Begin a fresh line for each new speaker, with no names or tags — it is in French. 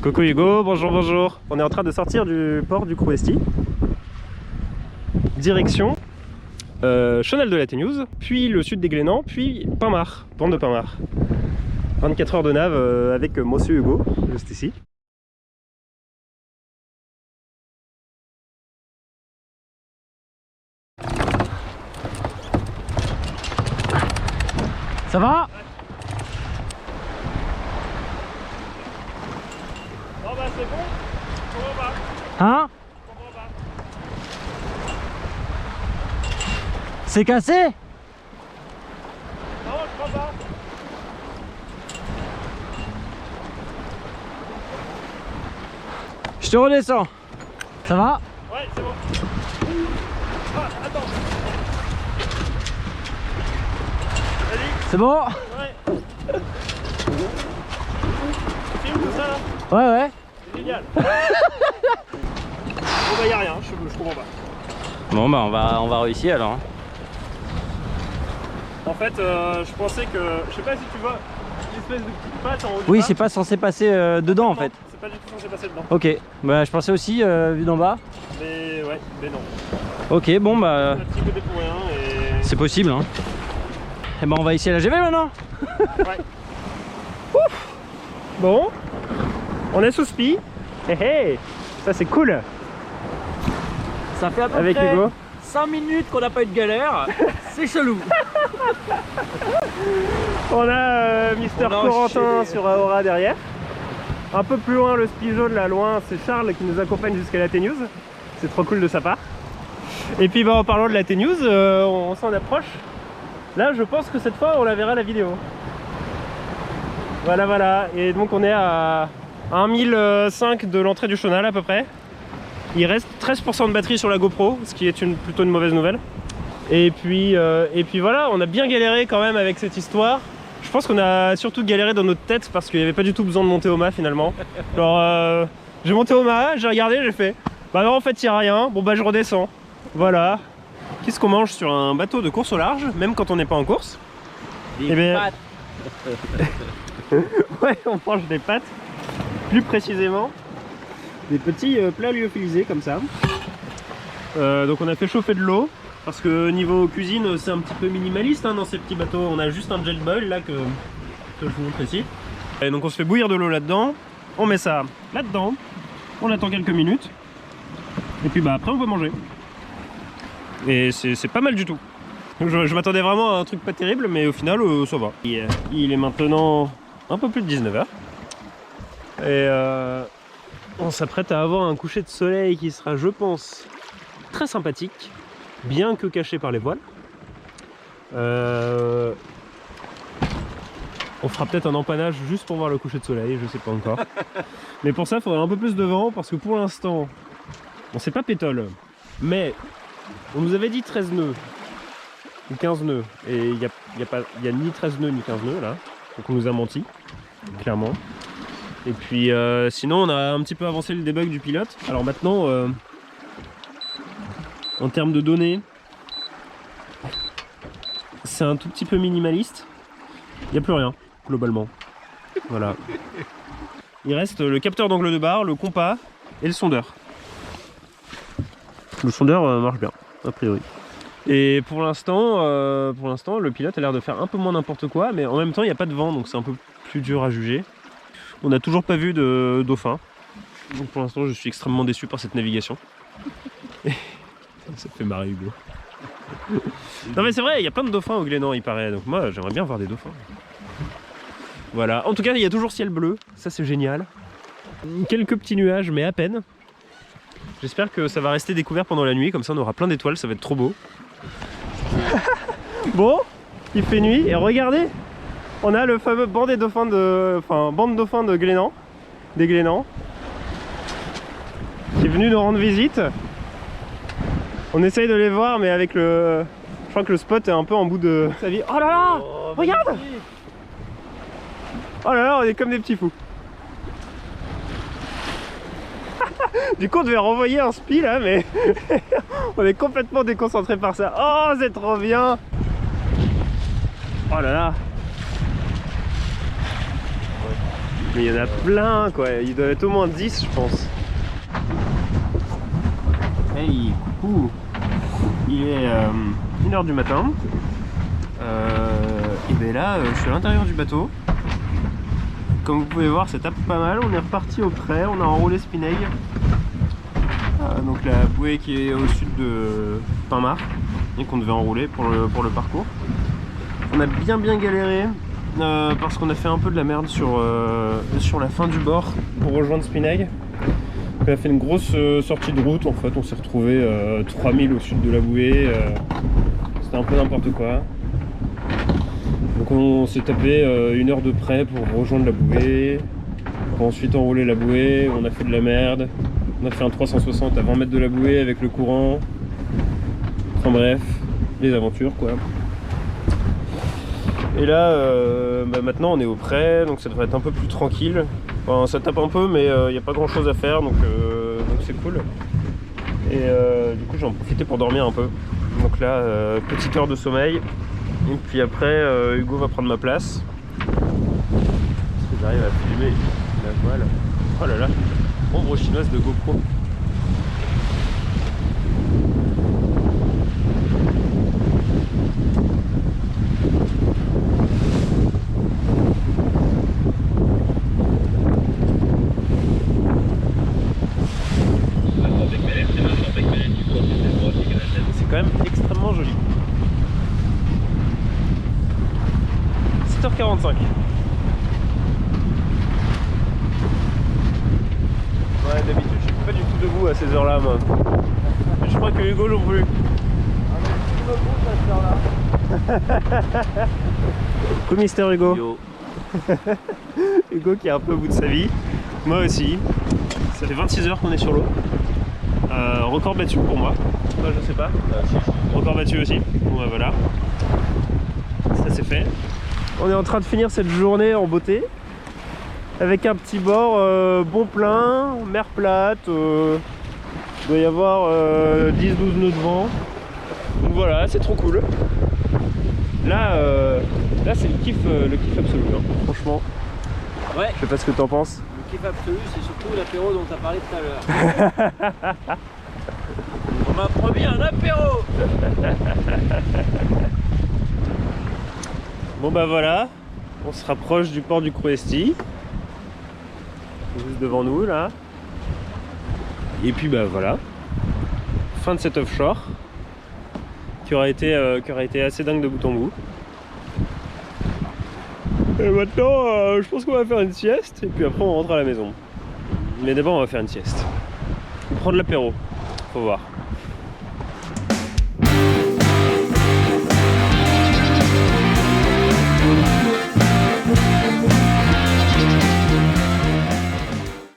Coucou Hugo, bonjour bonjour. On est en train de sortir du port du Crouesty. Direction Chenal de la Téniouse, puis le sud des Glénans, puis Pinmar, bande de Pinmar. 24 heures de nave avec monsieur Hugo, juste ici.
Ça va?
Non bah c'est bon, je comprends pas.
Hein?
Je comprends pas.
C'est cassé?
Non, je crois pas.
Je te redescends. Ça va?
Ouais, c'est bon. Ah, attends. Vas-y.
C'est bon?
Ouais. C'est où tout ça là?
Ouais, ouais.
C'est génial. Bon bah y'a rien, je comprends pas.
Bon bah on va réussir alors.
En fait, je pensais que... Je sais pas si tu vois une espèce de petite patte en haut du
Oui,
bas.
c'est pas censé passer dedans en
Non,
fait.
c'est pas du tout censé passer dedans.
Ok, bah je pensais aussi vu d'en bas.
Mais ouais, mais non.
Ok, bon bah
Un petit côté pour rien et...
c'est possible hein. Et ben on va essayer la GV maintenant.
Ouais. Ouf. Bon, on est sous spi. Hé hé, ça c'est cool.
Ça fait à peu
Avec
près
Hugo.
5 minutes qu'on n'a pas eu de galère. C'est chelou.
On a Mister
On a
Corentin
enchaîné.
sur Aora derrière. Un peu plus loin, le spi jaune là loin, c'est Charles qui nous accompagne jusqu'à la Téniouse. C'est trop cool de sa part. Et puis bah, en parlant de la Téniouse, on s'en approche. Là je pense que cette fois on la verra la vidéo. Voilà voilà. Et donc on est à 1005 de l'entrée du Chenal à peu près. Il reste 13% de batterie sur la GoPro, ce qui est plutôt une mauvaise nouvelle. Et puis voilà, on a bien galéré quand même avec cette histoire. Je pense qu'on a surtout galéré dans notre tête parce qu'il n'y avait pas du tout besoin de monter au mât finalement. Alors j'ai monté au mât, j'ai regardé, j'ai fait bah non en fait il n'y a rien, bon bah je redescends. Voilà. Qu'est-ce qu'on mange sur un bateau de course au large, même quand on n'est pas en course?
Des
Eh bien-
pâtes.
Ouais, on mange des pâtes, plus précisément des petits plats lyophilisés comme ça. Donc on a fait chauffer de l'eau parce que niveau cuisine c'est un petit peu minimaliste hein, dans ces petits bateaux. On a juste un jet boil là que je vous montre ici. Et donc on se fait bouillir de l'eau là-dedans, on met ça là-dedans, on attend quelques minutes et puis bah après on peut manger. Et c'est pas mal du tout. Je m'attendais vraiment à un truc pas terrible, mais au final ça va. Il est maintenant un peu plus de 19h. Et on s'apprête à avoir un coucher de soleil qui sera, je pense, très sympathique, bien que caché par les voiles. On fera peut-être un empannage juste pour voir le coucher de soleil, je sais pas encore. Mais pour ça, il faudrait un peu plus de vent, parce que pour l'instant, on sait pas pétole, mais on nous avait dit 13 nœuds. Ou 15 nœuds, et il n'y a ni 13 nœuds ni 15 nœuds là, donc on nous a menti, clairement. Et puis sinon on a un petit peu avancé le debug du pilote. Alors maintenant, en termes de données, c'est un tout petit peu minimaliste, il n'y a plus rien, globalement. Voilà. Il reste le capteur d'angle de barre, le compas et le sondeur. Le sondeur marche bien, a priori. Et pour l'instant, le pilote a l'air de faire un peu moins n'importe quoi, mais en même temps il n'y a pas de vent, donc c'est un peu plus dur à juger. On n'a toujours pas vu de dauphin, donc pour l'instant je suis extrêmement déçu par cette navigation. Ça fait marrer Hugo. Non mais c'est vrai, il y a plein de dauphins au Glénan il paraît, donc moi j'aimerais bien voir des dauphins. Voilà, en tout cas il y a toujours ciel bleu, ça c'est génial. Quelques petits nuages mais à peine. J'espère que ça va rester découvert pendant la nuit, comme ça on aura plein d'étoiles, ça va être trop beau. Bon, il fait nuit et regardez, on a le fameux banc des dauphins banc de dauphins de Glénan, des Glénans, qui est venu nous rendre visite. On essaye de les voir, mais avec le, je crois que le spot est un peu en bout de sa vie. Oh là là, regarde. Oh là là, on est comme des petits fous. Du coup on devait renvoyer un spi là, mais on est complètement déconcentré par ça. Oh c'est trop bien. Oh là là. Mais il y en a plein quoi, il doit être au moins 10 je pense. Hey, coucou. Il est 1h du matin. Et bien là, je suis à l'intérieur du bateau. Comme vous pouvez voir, ça tape pas mal. On est reparti au près, on a enroulé Spineg. Donc la bouée qui est au sud de Pinmar et qu'on devait enrouler pour le parcours. On a bien galéré parce qu'on a fait un peu de la merde sur la fin du bord pour rejoindre Spineg. On a fait une grosse sortie de route en fait, on s'est retrouvé 3000 au sud de la bouée. C'était un peu n'importe quoi. Donc on s'est tapé 1 heure de près pour rejoindre la bouée. On a ensuite enroulé la bouée, on a fait de la merde. On a fait un 360 à 20 mètres de la bouée avec le courant. Enfin bref, les aventures quoi. Et là, maintenant on est au près, donc ça devrait être un peu plus tranquille. Enfin, ça tape un peu, mais il n'y a pas grand chose à faire, donc c'est cool. Et du coup, j'en ai profité pour dormir un peu. Donc là, petite heure de sommeil. Et puis après, Hugo va prendre ma place. Parce que j'arrive à filmer la voile. Oh là là, ombre chinoise de GoPro. C'est quand même extrêmement joli. 7h45. Ouais, d'habitude je suis pas du tout debout à ces heures-là moi. Je crois que Hugo non plus. Coucou Mister Hugo.
Yo.
Hugo qui est un peu au bout de sa vie. Moi aussi. Ça fait 26 heures qu'on est sur l'eau. Record battu pour moi. Moi je sais pas. Record battu aussi. Bon bah voilà. Ça c'est fait. On est en train de finir cette journée en beauté. Avec un petit bord bon plein, mer plate. Il doit y avoir 10-12 nœuds de vent. Donc voilà, c'est trop cool. Là c'est le kiff absolu, hein. Franchement.
Ouais.
Je sais pas ce que t'en penses.
Le kiff absolu, c'est surtout l'apéro dont tu as parlé tout à l'heure. On m'a promis un apéro.
Bon bah voilà, on se rapproche du port du Cruesti. Juste devant nous là. Et puis bah voilà. Fin de cet offshore. Qui aura été assez dingue de bout en bout. Et maintenant, je pense qu'on va faire une sieste et puis après on rentre à la maison. Mais d'abord on va faire une sieste. On prend de l'apéro, faut voir.